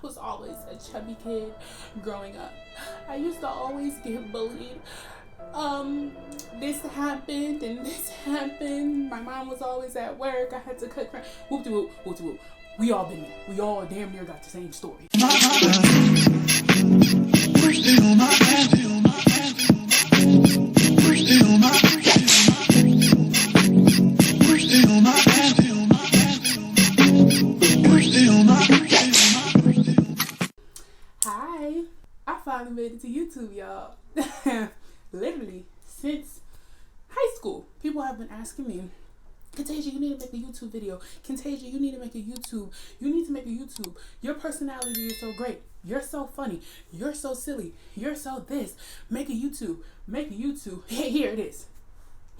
was always a chubby kid growing up. I used to always get bullied. This happened and this happened. My mom was always at work. I had to cook. Whoop de whoop, whoop de whoop. We all been there. We all damn near got the same story. Hi, I finally made it to YouTube, y'all. Literally since high school, people have been asking me, Kentajia, you need to make a YouTube video. Kentajia, you need to make a YouTube. You need to make a YouTube. Your personality is so great. You're so funny. You're so silly. You're so this. Make a YouTube. Make a YouTube. Hey, here it is.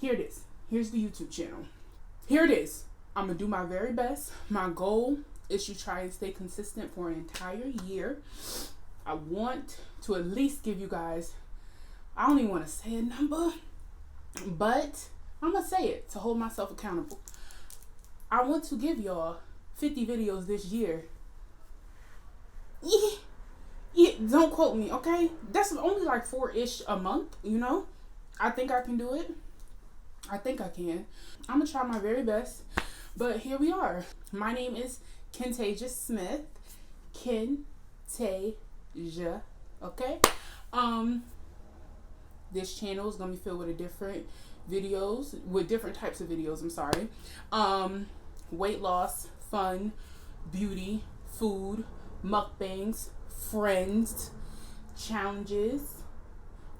Here it is. Here's the YouTube channel. Here it is. I'm going to do my very best. My goal is to try and stay consistent for an entire year. I want to at least give you guys, I don't even want to say a number, but I'm going to say it to hold myself accountable. I want to give y'all 50 videos this year. Yeah, don't quote me, okay? That's only like 4-ish a month, you know? I think I can do it. I think I can. I'm going to try my very best. But here we are. My name is Kentajia Smith. Kentajia, okay? This channel is going to be filled with different types of videos, I'm sorry. Weight loss, fun, beauty, food, mukbangs, friends, challenges.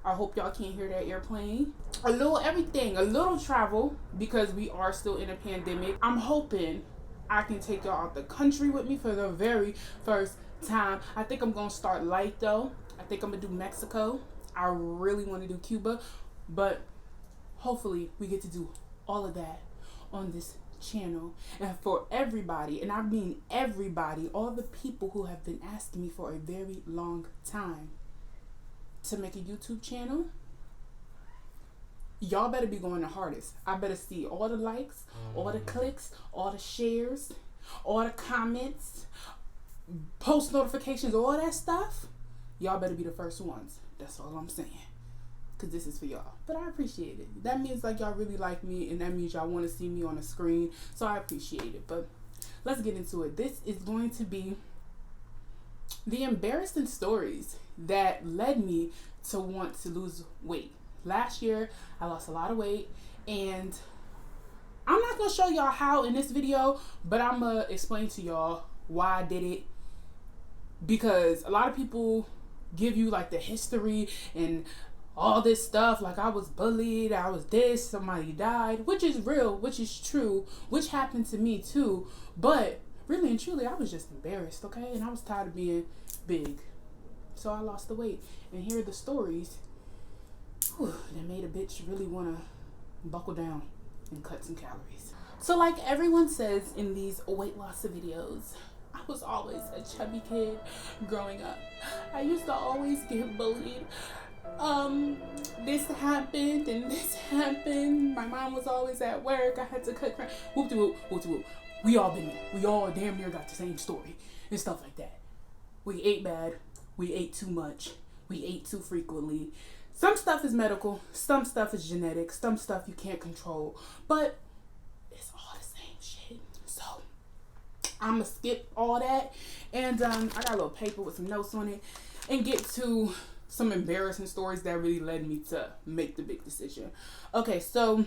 I hope y'all can't hear that airplane. A little everything, a little travel, because we are still in a pandemic. I'm hoping I can take y'all out the country with me for the very first time. I think I'm gonna start light though. I think I'm gonna do Mexico. I really want to do Cuba, but hopefully we get to do all of that on this channel. And for everybody, and I mean everybody, all the people who have been asking me for a very long time to make a YouTube channel, y'all better be going the hardest. I better see all the likes, all the clicks, all the shares, all the comments, post notifications, all that stuff. Y'all better be the first ones. That's all I'm saying. Because this is for y'all. But I appreciate it. That means like y'all really like me, and that means y'all want to see me on the screen. So I appreciate it. But let's get into it. This is going to be the embarrassing stories that led me to want to lose weight. Last year, I lost a lot of weight, and I'm not going to show y'all how in this video, but I'm going to explain to y'all why I did it. Because a lot of people give you like the history and all this stuff, like I was bullied, I was this, somebody died, which is real, which is true, which happened to me too. But really and truly, I was just embarrassed, okay? And I was tired of being big. So I lost the weight. And here are the stories that made a bitch really want to buckle down and cut some calories. So like everyone says in these weight loss videos, I was always a chubby kid growing up. I used to always get bullied. This happened and this happened. My mom was always at work. I had to cook. Whoop de whoop, whoop de whoop. We all been there. We all damn near got the same story and stuff like that. We ate bad. We ate too much. We ate too frequently. Some stuff is medical. Some stuff is genetic. Some stuff you can't control. But it's all the same shit. So I'm gonna skip all that, and I got a little paper with some notes on it, and get to some embarrassing stories that really led me to make the big decision. Okay, so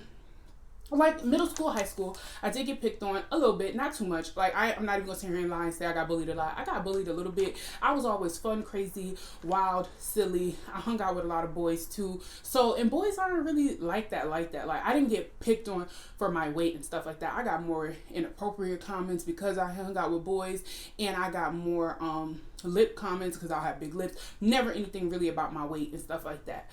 like middle school, high school, I did get picked on a little bit, not too much. Like I'm not even gonna sit here and lie and say I got bullied a lot. I got bullied a little bit. I was always fun, crazy, wild, silly. I hung out with a lot of boys too. So, and boys aren't really like that. Like I didn't get picked on for my weight and stuff like that. I got more inappropriate comments because I hung out with boys, and I got more lip comments because I have big lips. Never anything really about my weight and stuff like that.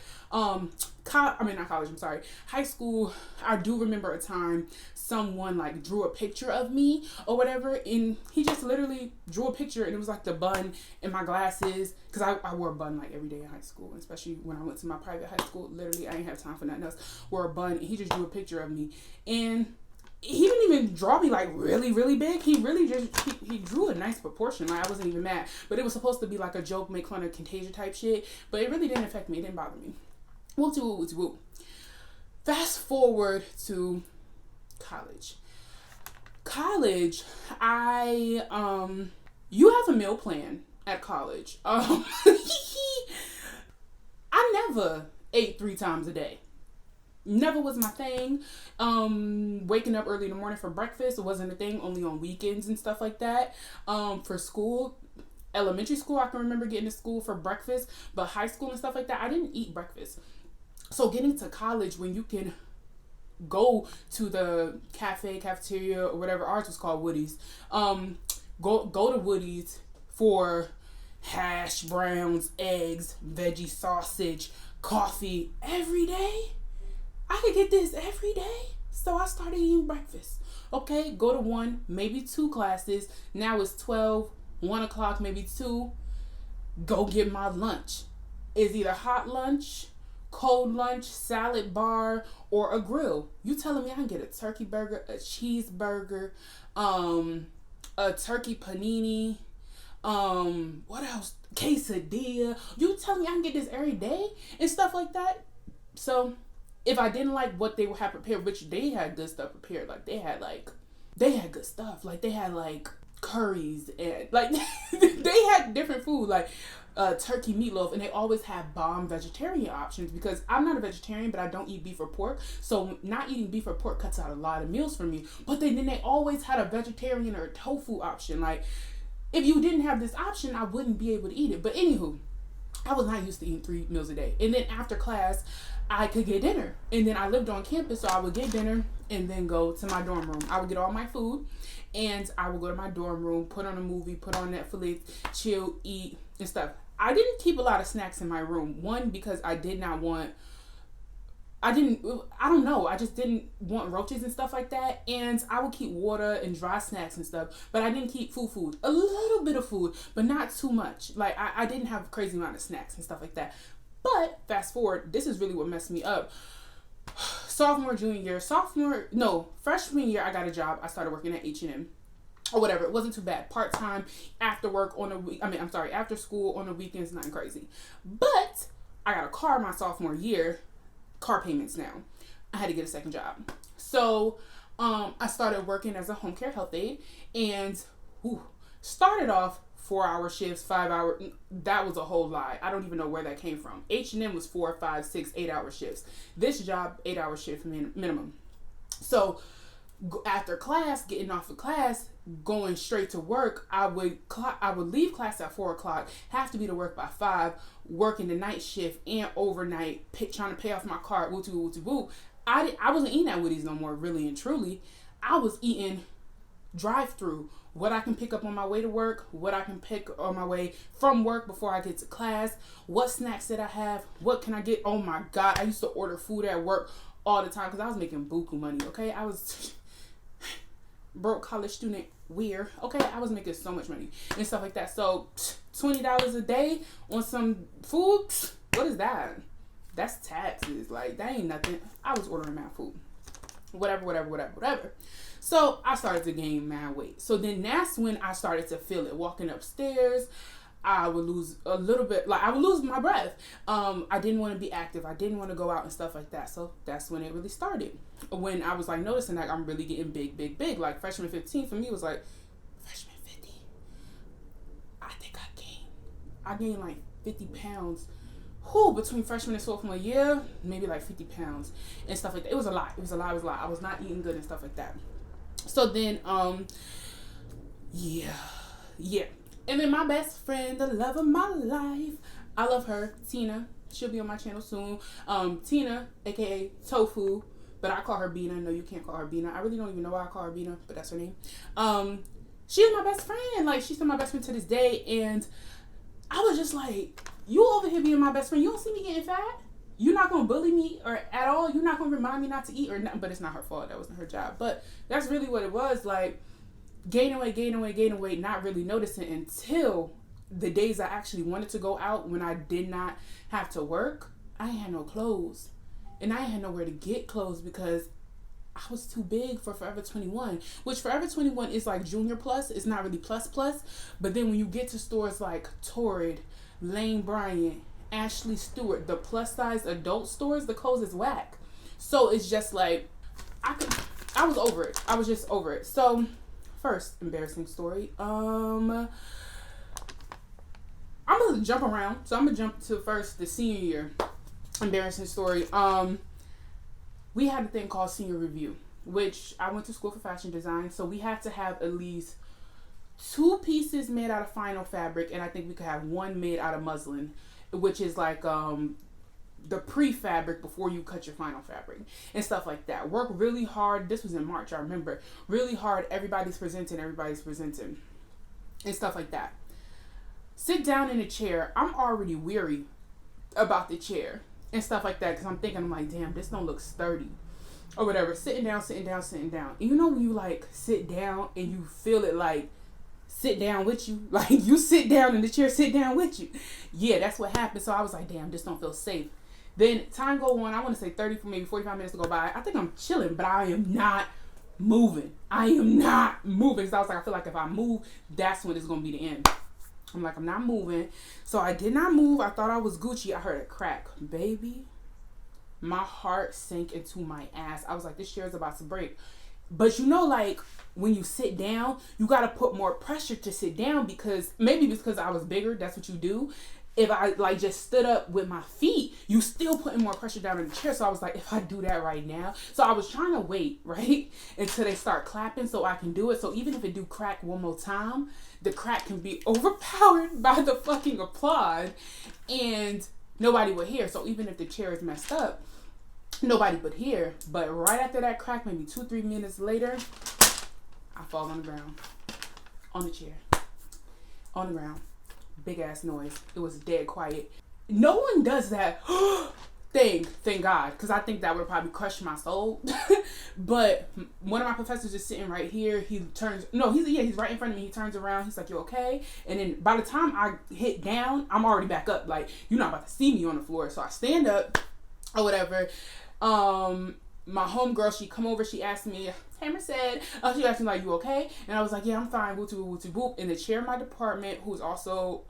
High school, I do remember a time someone like drew a picture of me or whatever, and he just literally drew a picture, and it was like the bun and my glasses, because I wore a bun like every day in high school, especially when I went to my private high school. Literally I didn't have time for nothing else. Wore a bun, and he just drew a picture of me, and he didn't even draw me like really, really big. He really just he drew a nice proportion. Like I wasn't even mad. But it was supposed to be like a joke, make fun of Kentajia type shit. But it really didn't affect me. It didn't bother me. Whoop. Fast forward to college. You have a meal plan at college. I never ate 3 times a day. Never was my thing. Waking up early in the morning for breakfast wasn't a thing, only on weekends and stuff like that. For school, elementary school, I can remember getting to school for breakfast, but high school and stuff like that, I didn't eat breakfast. So getting to college when you can go to the cafeteria or whatever, ours was called Woody's. Go to Woody's for hash browns, eggs, veggie sausage, coffee every day. I could get this every day. So I started eating breakfast. Okay, go to 1, maybe 2 classes. Now it's 12, 1 o'clock, maybe 2. Go get my lunch. It's either hot lunch, cold lunch, salad bar, or a grill. You telling me I can get a turkey burger, a cheeseburger, a turkey panini, what else? Quesadilla. You telling me I can get this every day and stuff like that? So if I didn't like what they had prepared, which they had good stuff prepared, like they had good stuff. Like they had like curries and like they had different food, like turkey meatloaf, and they always have bomb vegetarian options because I'm not a vegetarian, but I don't eat beef or pork. So not eating beef or pork cuts out a lot of meals for me. But then they always had a vegetarian or a tofu option. Like if you didn't have this option, I wouldn't be able to eat it. But anywho, I was not used to eating 3 meals a day. And then after class, I could get dinner. And then I lived on campus, so I would get dinner and then go to my dorm room. I would get all my food and I would go to my dorm room, put on a movie, put on Netflix, chill, eat, and stuff. I didn't keep a lot of snacks in my room. One, because I just didn't want roaches and stuff like that. And I would keep water and dry snacks and stuff, but I didn't keep food. A little bit of food, but not too much. Like I didn't have a crazy amount of snacks and stuff like that. But fast forward, this is really what messed me up. Freshman year, I got a job. I started working at H&M or whatever. It wasn't too bad. Part-time, after work on after school on the weekends, nothing crazy. But I got a car my sophomore year, car payments now. I had to get a second job. So I started working as a home care health aide and started off 4-hour shifts, 5-hour. That was a whole lie. I don't even know where that came from. H&M was 4, 5, 6, 8-hour shifts. This job, 8-hour shift minimum. So after class, getting off of class, going straight to work, I would leave class at 4 o'clock, have to be to work by 5, working the night shift and overnight, trying to pay off my car, woo. I wasn't eating at Woody's no more, really and truly. I was eating drive-through. What I can pick up on my way to work, what I can pick on my way from work before I get to class, what snacks did I have, what can I get? Oh my God, I used to order food at work all the time because I was making buku money, okay? I was broke college student, weird, okay? I was making so much money and stuff like that. So $20 a day on some food, what is that? That's taxes. Like, that ain't nothing. I was ordering my food. Whatever. So I started to gain mad weight. So then that's when I started to feel it. Walking upstairs, I would lose a little bit. Like I would lose my breath. I didn't want to be active. I didn't want to go out and stuff like that. So that's when it really started. When I was like noticing like I'm really getting big. Like freshman 15 for me was like freshman 50. I think I gained like 50 pounds. Between freshman and sophomore year, maybe like 50 pounds and stuff like that. It was a lot. I was not eating good and stuff like that. So then, yeah. And then my best friend, the love of my life, I love her, Tina. She'll be on my channel soon. Tina, aka Tofu, but I call her Bina. No, you can't call her Bina. I really don't even know why I call her Bina, but that's her name. She's my best friend. Like, she's still my best friend to this day. And I was just like, you over here being my best friend, you don't see me getting fat? You're not going to bully me or at all? You're not going to remind me not to eat or not? But it's not her fault. That wasn't her job. But that's really what it was. Like, gaining weight, not really noticing until the days I actually wanted to go out when I did not have to work. I ain't had no clothes. And I ain't had nowhere to get clothes because I was too big for Forever 21, which Forever 21 is like junior plus. It's not really plus plus. But then when you get to stores like Torrid, Lane Bryant, Ashley Stewart, the plus size adult stores, the clothes is whack. So it's just like, I was over it. I was just over it. So first embarrassing story. I'm gonna jump around. So I'm gonna jump to first the senior year embarrassing story. We had a thing called senior review, which I went to school for fashion design, so we had to have at least 2 pieces made out of final fabric, and I think we could have 1 made out of muslin, which is like the pre-fabric before you cut your final fabric and stuff like that. Work really hard. This was in March, I remember. Really hard. Everybody's presenting and stuff like that. Sit down in a chair. I'm already weary about the chair and stuff like that, because I'm thinking, I'm like, damn, this don't look sturdy or whatever. Sitting down. And you know when you like sit down and you feel it like sit down with you, like you sit down in the chair, sit down with you. Yeah, that's what happened. So I was like, damn, this don't feel safe. Then time go on, I want to say 30 for maybe 45 minutes to go by. I think I'm chilling, but I am not moving. So I was like, I feel like if I move, that's when it's going to be the end. I'm like, I'm not moving. So I did not move. I thought I was Gucci. I heard a crack. Baby, my heart sank into my ass. I was like, this chair is about to break. But you know, like, when you sit down, you got to put more pressure to sit down, because maybe because I was bigger, that's what you do. If I like just stood up with my feet, you still putting more pressure down in the chair. So I was like, if I do that right now. So I was trying to wait, right, until they start clapping so I can do it. So even if it do crack one more time, the crack can be overpowered by the fucking applause and nobody would hear. So even if the chair is messed up, nobody would hear. But right after that crack, maybe 2-3 minutes later, I fall on the ground, on the chair, on the ground. Big ass noise. It was dead quiet. No one does that thing, thank God, because I think that would have probably crushed my soul. But one of my professors is sitting right here. He's right in front of me. He turns around. He's like, you okay? And then by the time I hit down, I'm already back up. Like, you're not about to see me on the floor. So I stand up or whatever. My homegirl, she come over, she asked me, hey Merced, she asked me like, you okay? And I was like, yeah, I'm fine, woo boop. And the chair of my department, who's also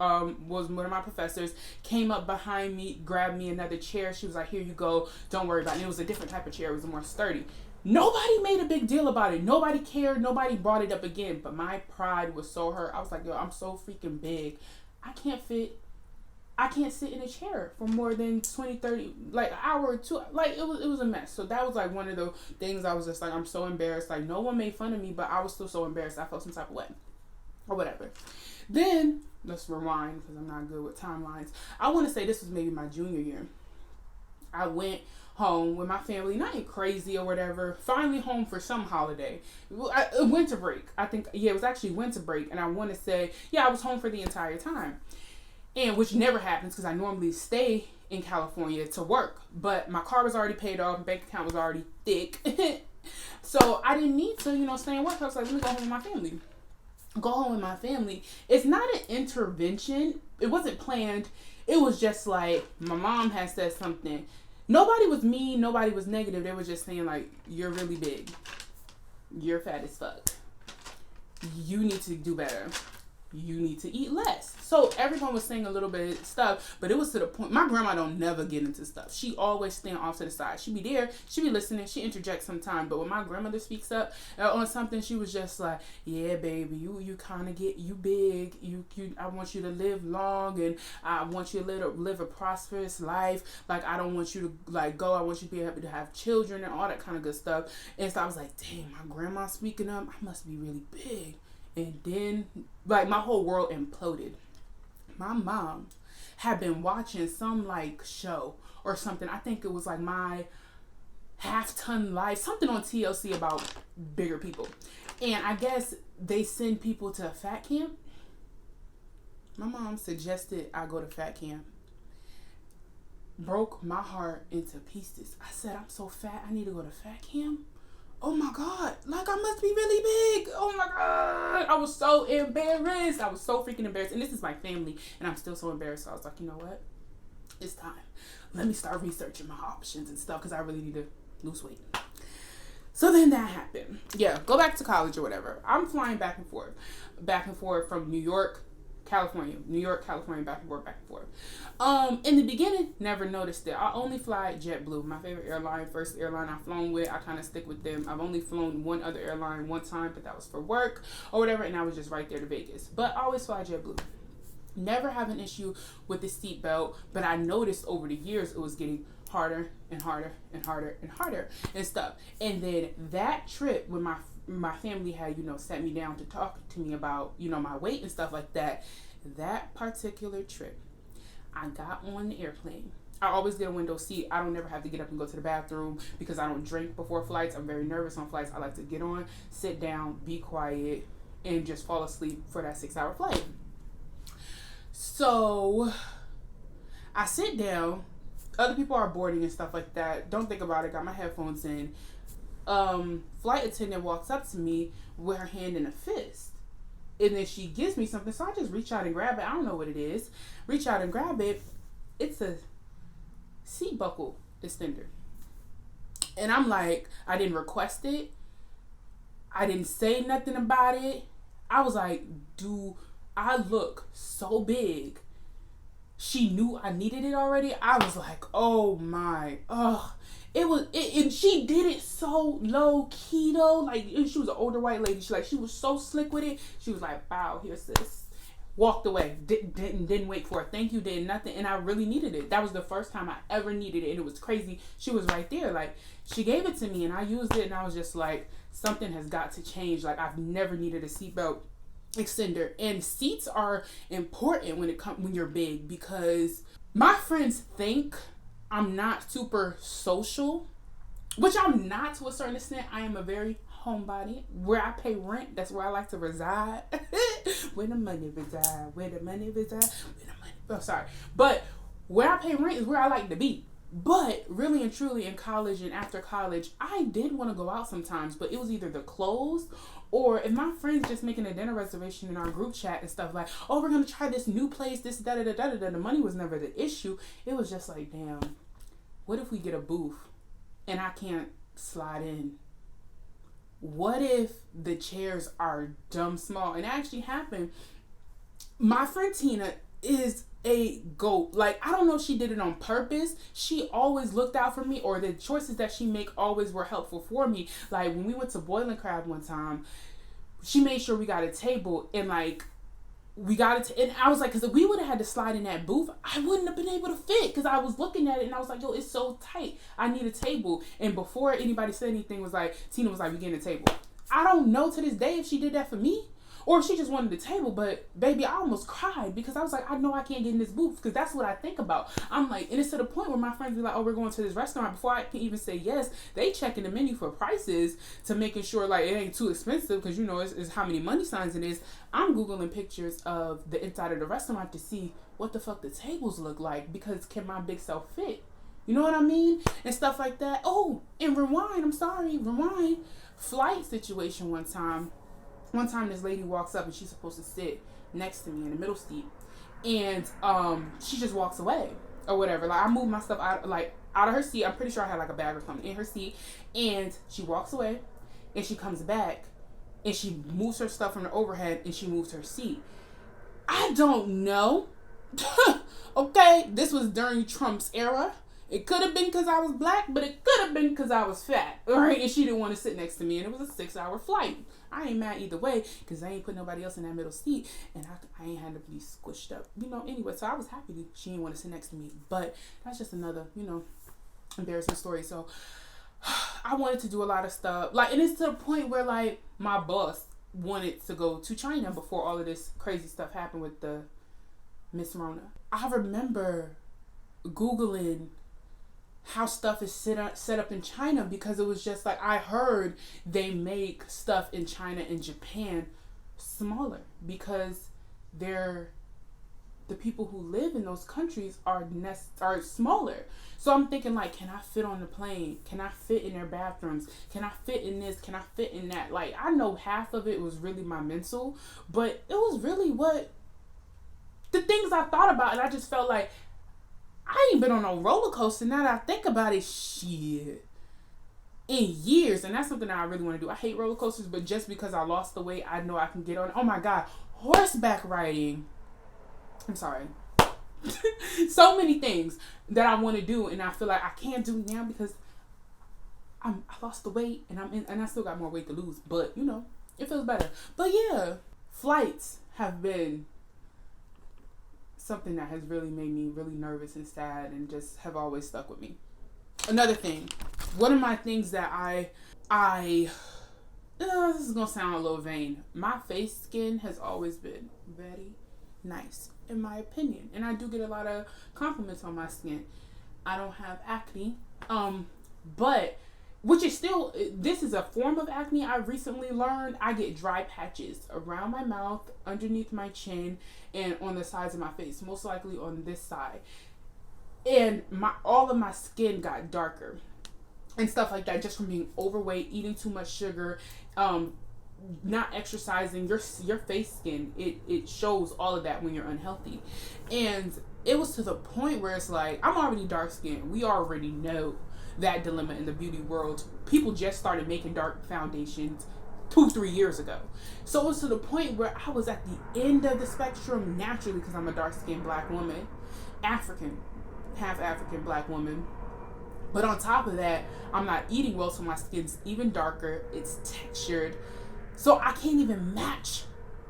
was one of my professors, came up behind me, grabbed me another chair. She was like, here you go, don't worry about it. And it was a different type of chair, it was more sturdy. Nobody made a big deal about it. Nobody cared, nobody brought it up again. But my pride was so hurt. I was like, yo, I'm so freaking big. I can't sit in a chair for more than 20, 30, like an hour or two. Like, it was a mess. So that was like one of the things I was just like, I'm so embarrassed. Like, no one made fun of me, but I was still so embarrassed. I felt some type of way or whatever. Then let's rewind, because I'm not good with timelines. I want to say this was maybe my junior year. I went home with my family, nothing crazy or whatever. Finally home for some holiday. Winter break. I think, yeah, it was actually winter break. And I want to say, yeah, I was home for the entire time. And which never happens, because I normally stay in California to work. But my car was already paid off. Bank account was already thick. So I didn't need to, stay and work. I was like, let me go home with my family. Go home with my family. It's not an intervention. It wasn't planned. It was just like, my mom had said something. Nobody was mean. Nobody was negative. They were just saying like, you're really big. You're fat as fuck. You need to do better. You need to eat less. So everyone was saying a little bit of stuff, but it was to the point. My grandma don't never get into stuff. She always stand off to the side. She be there. She be listening. She interjects sometimes. But when my grandmother speaks up on something, she was just like, yeah, baby, you kind of you big. I want you to live long, and I want you to live a prosperous life. Like, I don't want you to like go. I want you to be able to have children and all that kind of good stuff. And so I was like, dang, my grandma speaking up. I must be really big. And then, like, my whole world imploded. My mom had been watching some, like, show or something. I think it was, like, My Half-Ton Life. Something on TLC about bigger people. And I guess they send people to a fat camp. My mom suggested I go to fat camp. Broke my heart into pieces. I said, I'm so fat, I need to go to fat camp. Oh my God, like I must be really big. Oh my God. I was so embarrassed. I was so freaking embarrassed. And this is my family, and I'm still so embarrassed. So I was like, you know what? It's time. Let me start researching my options and stuff, because I really need to lose weight. So then that happened. Yeah, go back to college or whatever. I'm flying back and forth from New York, California, back and forth. In the beginning, never noticed it. I only fly JetBlue, my favorite airline, first airline I've flown with. I kind of stick with them. I've only flown one other airline one time, but that was for work or whatever, and I was just right there to Vegas. But I always fly JetBlue. Never have an issue with the seatbelt, but I noticed over the years it was getting harder and harder and harder and harder and stuff. And then that trip when my family had, sat me down to talk to me about, my weight and stuff like that. That particular trip, I got on the airplane. I always get a window seat. I don't never have to get up and go to the bathroom because I don't drink before flights. I'm very nervous on flights. I like to get on, sit down, be quiet, and just fall asleep for that 6-hour flight. So I sit down. Other people are boarding and stuff like that. Don't think about it. Got my headphones in. Flight attendant walks up to me with her hand in a fist. And then she gives me something. So I just reach out and grab it. I don't know what it is. Reach out and grab it. It's a seat buckle extender. And I'm like, I didn't request it. I didn't say nothing about it. I was like, do I look so big? She knew I needed it already. I was like, oh my, and she did it so low key though. Like, she was an older white lady. She was so slick with it. She was like, "Wow, here, sis." Walked away. Didn't wait for it. Thank you. Did nothing. And I really needed it. That was the first time I ever needed it, and it was crazy. She was right there. Like, she gave it to me, and I used it, and I was just like, something has got to change. Like, I've never needed a seatbelt extender. And seats are important when you're big, because my friends think I'm not super social, which I'm not to a certain extent. I am a very homebody. Where I pay rent, that's where I like to reside. Where the money reside. But where I pay rent is where I like to be. But really and truly in college and after college, I did want to go out sometimes, but it was either the clothes or if my friends just making a dinner reservation in our group chat and stuff like, oh, we're going to try this new place, this, da-da-da-da-da-da. The money was never the issue. It was just like, damn, what if we get a booth and I can't slide in? What if the chairs are dumb small? And it actually happened. My friend Tina is a goat. Like, I don't know if she did it on purpose. She always looked out for me, or the choices that she make always were helpful for me. Like, when we went to Boiling Crab one time, she made sure we got a table, and like, we got it, and I was like, because if we would have had to slide in that booth, I wouldn't have been able to fit, because I was looking at it and I was like, yo, it's so tight. I need a table. And before anybody said anything, Tina was like, we getting a table. I don't know to this day if she did that for me or if she just wanted a table, but baby, I almost cried because I was like, I know I can't get in this booth, because that's what I think about. I'm like, and it's to the point where my friends be like, oh, we're going to this restaurant. Before I can even say yes, they checking the menu for prices to making sure like it ain't too expensive, because it's how many money signs it is. I'm Googling pictures of the inside of the restaurant to see what the fuck the tables look like, because can my big self fit? You know what I mean? And stuff like that. Oh, and rewind. Flight situation one time. One time this lady walks up and she's supposed to sit next to me in the middle seat. And she just walks away or whatever. Like, I moved my stuff out of her seat. I'm pretty sure I had like a bag or something in her seat. And she walks away and she comes back and she moves her stuff from the overhead and she moves her seat. I don't know. Okay, this was during Trump's era. It could have been because I was black, but it could have been because I was fat. All right, and she didn't want to sit next to me, and it was a 6-hour flight. I ain't mad either way, because I ain't put nobody else in that middle seat, and I ain't had to be squished up. Anyway, so I was happy she didn't want to sit next to me. But that's just another, embarrassing story. So I wanted to do a lot of stuff. And it's to the point where, my boss wanted to go to China before all of this crazy stuff happened with the Miss Rona. I remember Googling how stuff is set up in China, because it was just like, I heard they make stuff in China and Japan smaller because the people who live in those countries are smaller. So I'm thinking, can I fit on the plane? Can I fit in their bathrooms? Can I fit in this? Can I fit in that? I know half of it was really my mental, but it was really the things I thought about, and I just felt like, I ain't been on no roller coaster. Now that I think about it, shit. in years, and that's something that I really want to do. I hate roller coasters, but just because I lost the weight, I know I can get on. Oh my god, horseback riding. I'm sorry. So many things that I want to do, and I feel like I can't do now because I lost the weight, and I still got more weight to lose. But you know, it feels better. But yeah, flights have been something that has really made me really nervous and sad, and just have always stuck with me. Another thing, one of my things that this is gonna sound a little vain. My face skin has always been very nice, in my opinion, and I do get a lot of compliments on my skin. I don't have acne, but which is still, this is a form of acne. I recently learned I get dry patches around my mouth, underneath my chin, and on the sides of my face, most likely on this side. And all of my skin got darker and stuff like that, just from being overweight, eating too much sugar, not exercising. Your face skin, it shows all of that when you're unhealthy. And it was to the point where it's like, I'm already dark skinned. We already know that dilemma in the beauty world. People just started making dark foundations 2-3 years ago. So it was to the point where I was at the end of the spectrum naturally, because I'm a dark skinned black woman, half African black woman. But on top of that, I'm not eating well, so my skin's even darker. It's textured, so I can't even match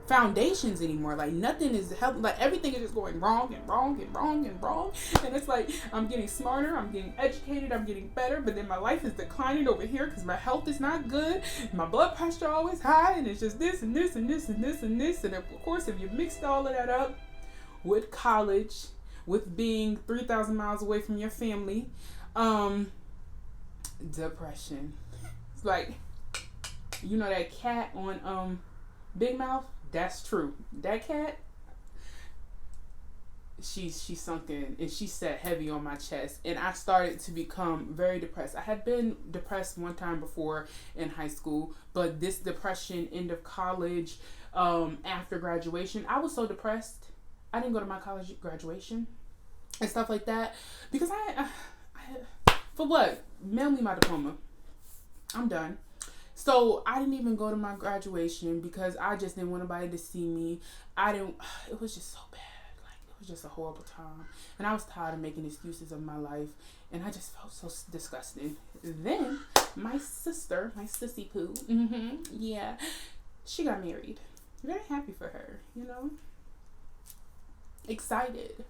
foundations anymore. Like nothing is helping. Like everything is just going wrong and wrong and wrong and wrong. And it's like I'm getting smarter, I'm getting educated, I'm getting better, but then my life is declining over here because my health is not good. My blood pressure always high, and it's just this and this and this and this and this. And of course, if you mixed all of that up with college, with being 3,000 miles away from your family, depression. It's like, you know that cat on Big Mouth? That's true. That cat, she sunk in, and she sat heavy on my chest, and I started to become very depressed. I had been depressed one time before in high school, but this depression, end of college, after graduation, I was so depressed. I didn't go to my college graduation and stuff like that because I for what? Mail me my diploma. I'm done. So I didn't even go to my graduation because I just didn't want nobody to see me. It was just so bad. Like, it was just a horrible time. And I was tired of making excuses of my life. And I just felt so disgusting. Then my sister, my sissy poo, yeah, she got married. Very happy for her, you know? Excited.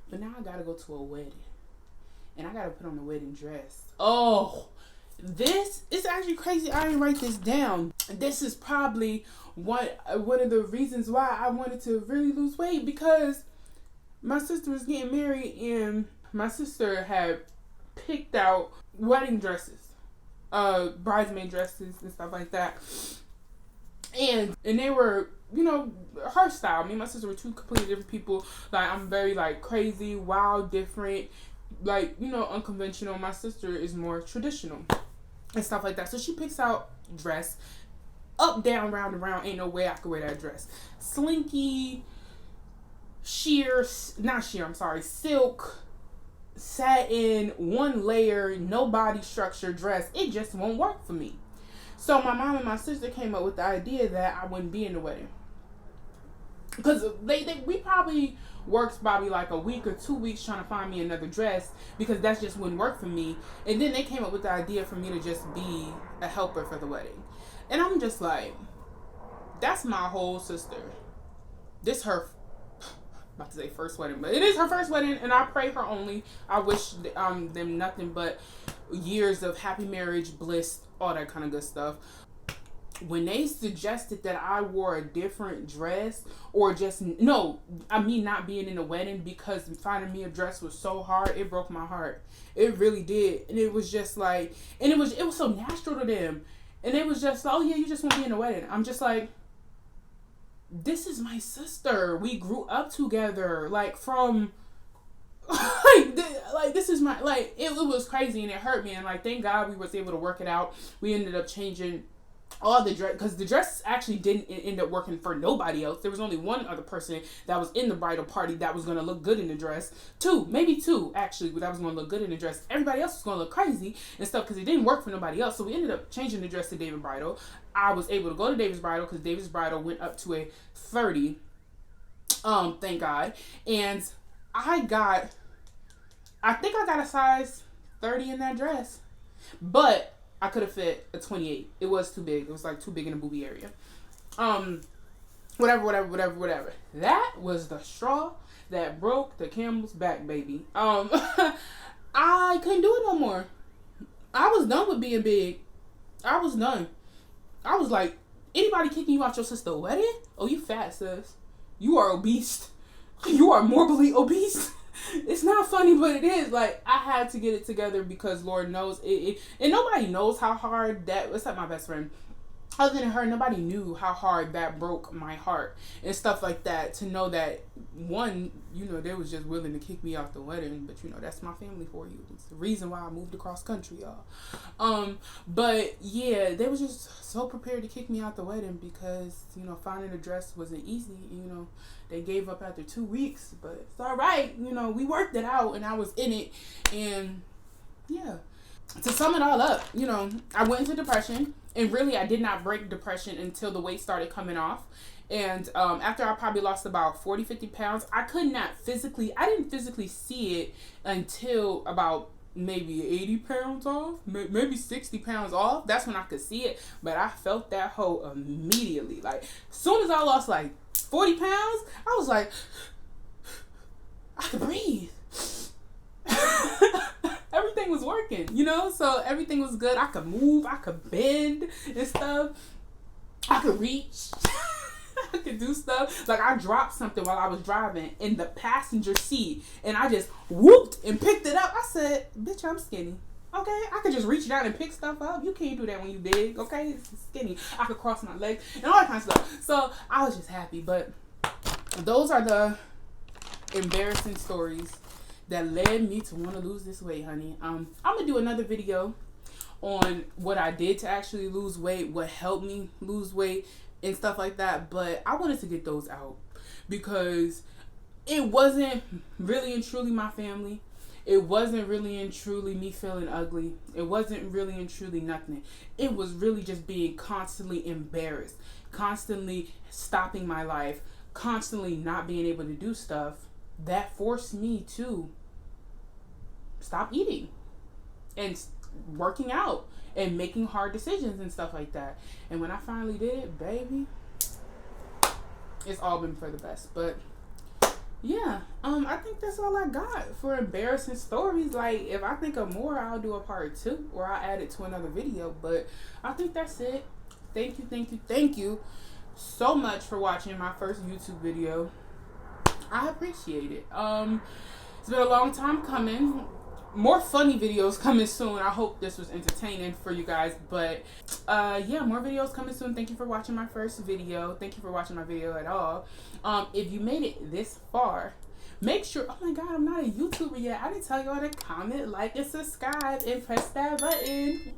But now I gotta go to a wedding. And I gotta put on a wedding dress. Oh, this is actually crazy. I didn't write this down. This is probably one of the reasons why I wanted to really lose weight, because my sister was getting married and my sister had picked out wedding dresses, bridesmaid dresses and stuff like that. And they were, you know, her style. Me and my sister were two completely different people. Like, I'm very like crazy, wild, different, like, you know, unconventional. My sister is more traditional and stuff like that. So she picks out dress, up, down, round, and round. Ain't no way I could wear that dress. Slinky, silk, satin, one layer, no body structure dress. It just won't work for me. So my mom and my sister came up with the idea that I wouldn't be in the wedding. Because we probably worked probably like a week or 2 weeks trying to find me another dress, because that just wouldn't work for me. And then they came up with the idea for me to just be a helper for the wedding. And I'm just like, that's my whole sister. This her, about to say first wedding, but it is her first wedding, and I pray her only. I wish them nothing but years of happy marriage, bliss, all that kind of good stuff. When they suggested that I wore a different dress, or not being in a wedding, because finding me a dress was so hard, it broke my heart. It really did. And it was just like, and it was so natural to them. And it was just, oh yeah, you just want to be in a wedding. I'm just like, this is my sister. We grew up together. Like, from this is my, like, it was crazy, and it hurt me. And like, thank God we was able to work it out. We ended up changing all the dress, because the dress actually didn't end up working for nobody else. There was only one other person that was in the bridal party that was going to look good in the dress. Maybe two actually, that was going to look good in the dress. Everybody else was going to look crazy and stuff because it didn't work for nobody else. So we ended up changing the dress to David Bridal. I was able to go to David's Bridal because David's Bridal went up to a 30. Thank God. And I think I got a size 30 in that dress, but I could have fit a 28. It was too big. It was like too big in the boobie area. Whatever. That was the straw that broke the camel's back, baby. I couldn't do it no more. I was done with being big. I was done. I was like, anybody kicking you out your sister's wedding? Oh, you fat, sis. You are obese. You are morbidly obese. It's not funny, but it is. Like, I had to get it together because Lord knows it. And nobody knows how hard that, except my best friend, other than her, nobody knew how hard that broke my heart and stuff like that. To know that, one, you know, they was just willing to kick me out the wedding, but you know, that's my family for you. It's the reason why I moved across country, y'all. But yeah, they was just so prepared to kick me out the wedding because, you know, finding a dress wasn't easy. You know, they gave up after 2 weeks, but it's all right. You know, we worked it out and I was in it. And yeah, to sum it all up, you know, I went into depression. And really, I did not break depression until the weight started coming off. And after I probably lost about 40, 50 pounds, I didn't physically see it until about maybe 80 pounds off, maybe 60 pounds off. That's when I could see it. But I felt that hole immediately. Like, as soon as I lost like 40 pounds, I was like, I could breathe. Everything was working, you know, so everything was good. I could move, I could bend and stuff. I could reach. I could do stuff. Like, I dropped something while I was driving in the passenger seat and I just whooped and picked it up. I said, bitch, I'm skinny. Okay, I could just reach down and pick stuff up. You can't do that when you big, okay? It's skinny. I could cross my legs and all that kind of stuff. So I was just happy. But those are the embarrassing stories that led me to want to lose this weight, honey. I'm gonna do another video on what I did to actually lose weight, what helped me lose weight and stuff like that. But I wanted to get those out because it wasn't really and truly my family. It wasn't really and truly me feeling ugly. It wasn't really and truly nothing. It was really just being constantly embarrassed, constantly stopping my life, constantly not being able to do stuff that forced me to stop eating and working out and making hard decisions and stuff like that. And when I finally did it, baby, it's all been for the best. But yeah, I think that's all I got for embarrassing stories. Like, if I think of more, I'll do a part 2 or I'll add it to another video. But I think that's it. Thank you so much for watching my first YouTube video. I appreciate it. It's been a long time coming. More funny videos coming soon. I hope this was entertaining for you guys. But yeah, more videos coming soon. Thank you for watching my first video. Thank you for watching my video at all. If you made it this far, make sure, oh my God, I'm not a YouTuber yet. I didn't tell y'all to comment, like, and subscribe and press that button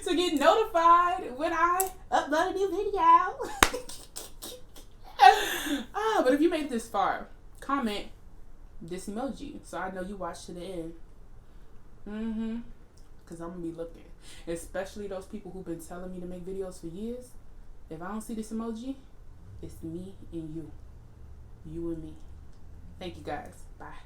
to get notified when I upload a new video. But if you made it this far, comment this emoji so I know you watched to the end. Because I'm gonna be looking, especially those people who've been telling me to make videos for years. If I don't see this emoji, it's me and you and me. Thank you guys. Bye.